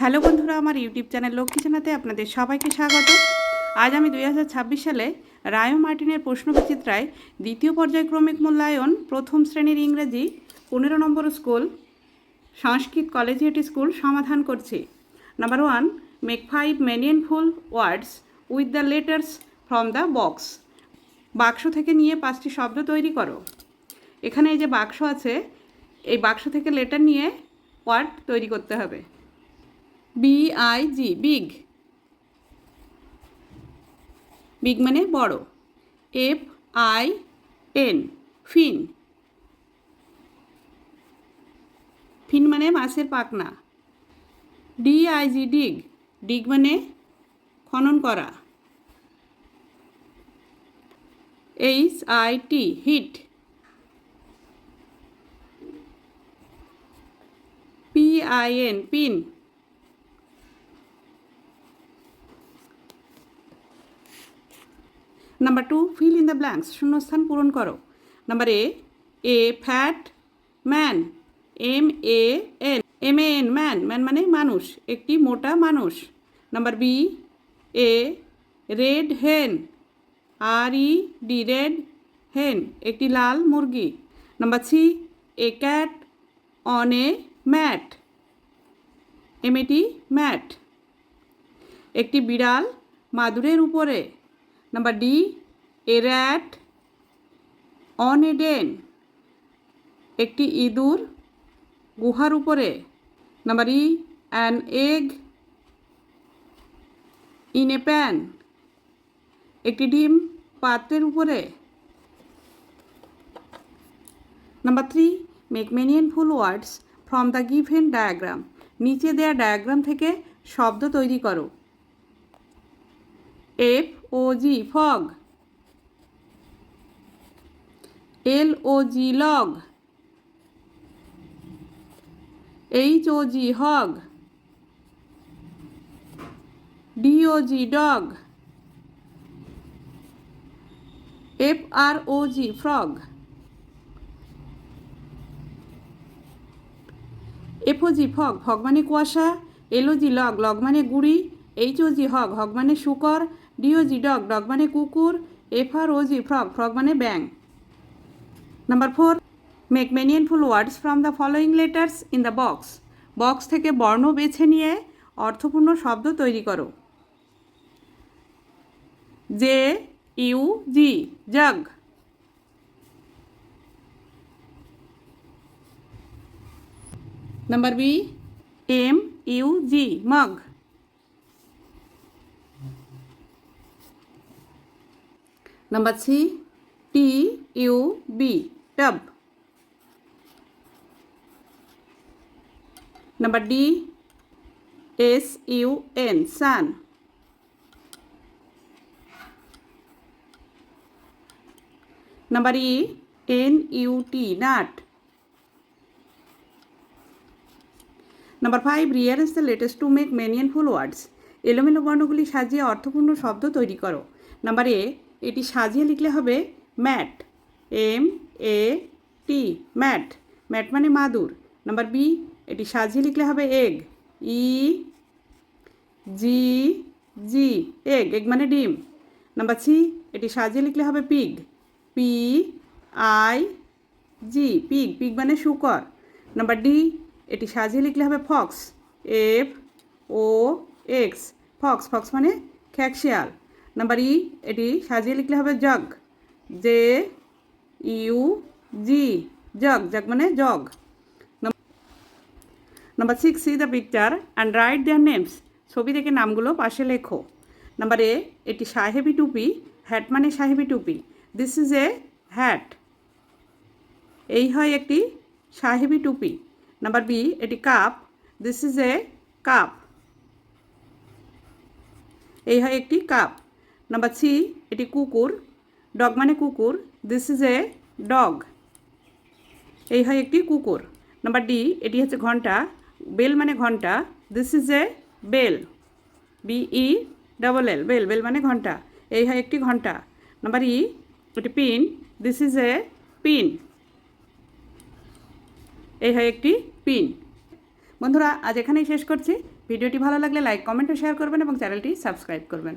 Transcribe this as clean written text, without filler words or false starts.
Hello বন্ধুরা, আমার YouTube channel Lakshmi জানাতে আপনাদের সবাইকে স্বাগত। আজ আমি 2026 সালে রায় মার্টিনের প্রশ্নবিচিত্রায় দ্বিতীয় পর্যায়ক্রমিক মূল্যায়ন প্রথম শ্রেণীর ইংরেজি 15 নম্বর স্কুল সংস্কৃত কলেজিয়েট স্কুল সমাধান করছি। Number 1, make 5 meaningful words with the letters from the box. বাক্স থেকে নিয়ে 5টি শব্দ তৈরি করো। এখানে এই যে বাক্স আছে, এই বাক্স থেকে লেটার নিয়ে ওয়ার্ড তৈরি করতে হবে। BIG বিগ, বিগ মানে বড়। FIN ফিন, ফিন মানে মাছের পাখনা। DIG ডিগ, ডিগ মানে খনন করা। HIT hit. PIN pin. Number 2, fill in the blanks, শূন্যস্থান পূরণ করো। Number A fat man, MAN man, man মানে মানুষ, একটি মোটা মানুষ। Number B, a red hen, RED red hen, একটি লাল মুরগি। Number C, a cat on a mat, MAT mat, একটি বিড়াল মাদুরের উপরে। Number D, a rat on a den, একটি ইঁদুর গুহার উপরে। Number E, an egg in a pan, একটি ডিম পাত্রের উপরে। Number 3, make meaningful words from the given diagram, নিচে দেওয়া ডায়াগ্রাম থেকে শব্দ তৈরি করো। FOG fog, LOG log, HOG hog, DOG dog, FROG frog. FOG fog, fog মানে কুয়াশা। LOG লগ, লগ মানে গুড়ি। HOG হগ, হগ মানে শুকর। DOG ডগ, ডগ মানে কুকুর। FROG ফ্রগ, ফ্রগ মানে ব্যাং। Number 4, make meaningful words from the following letters in the box, box থেকে বর্ণ বেছে নিয়ে অর্থপূর্ণ শব্দ তৈরি করো। JUG jug, number B, MUG mug, number C, TUB tub, number D, SUN sun, number E, NUT nut. Number 5, rearrange the letters to make meaningful words, এলোমেলো বর্ণগুলি সাজিয়ে অর্থপূর্ণ শব্দ তৈরি করো। নাম্বার এ, এটি সাজিয়ে লিখলে হবে ম্যাট, MAT ম্যাট, ম্যাট মানে মাদুর। নাম্বার বি, এটি সাজিয়ে লিখলে হবে এগ, EGG এগ, এগ মানে ডিম। নাম্বার সি, এটি সাজিয়ে লিখলে হবে পিগ, PIG পিগ, পিগ মানে শুকর। নাম্বার ডি, এটি সাজিয়ে লিখলে হবে ফক্স, FOX ফক্স, ফক্স মানে খ্যাকশিয়াল। নাম্বার ই, এটি সাজিয়ে লিখলে হবে জগ, JUG জগ, জগ মানে jug. Number 6, C the picture and right their names, ছবি থেকে নামগুলো পাশে লেখো। নাম্বার এ, এটি সাহেবি টুপি, হ্যাট মানে সাহেবি টুপি, দিস ইজ এ হ্যাট, এই হয় একটি সাহেবি টুপি। নাম্বার বি, এটি cup, this is A cup, এই হয় একটি কাপ। নাম্বার সি, এটি কুকুর, ডগ মানে কুকুর, দিস ইজ এ ডগ, এই হয় একটি কুকুর। নাম্বার ডি, এটি হচ্ছে ঘন্টা, বেল মানে ঘন্টা, this is a bell, BELL bell, bell মানে ঘন্টা, এই হয় একটি ঘন্টা। নাম্বার ই, এটি pin, this is a pin, এই হয় একটি পিন। বন্ধুরা, আজ এখানেই শেষ করছি। ভিডিওটি ভালো লাগলে লাইক কমেন্ট ও শেয়ার করবেন এবং চ্যানেলটি সাবস্ক্রাইব করবেন।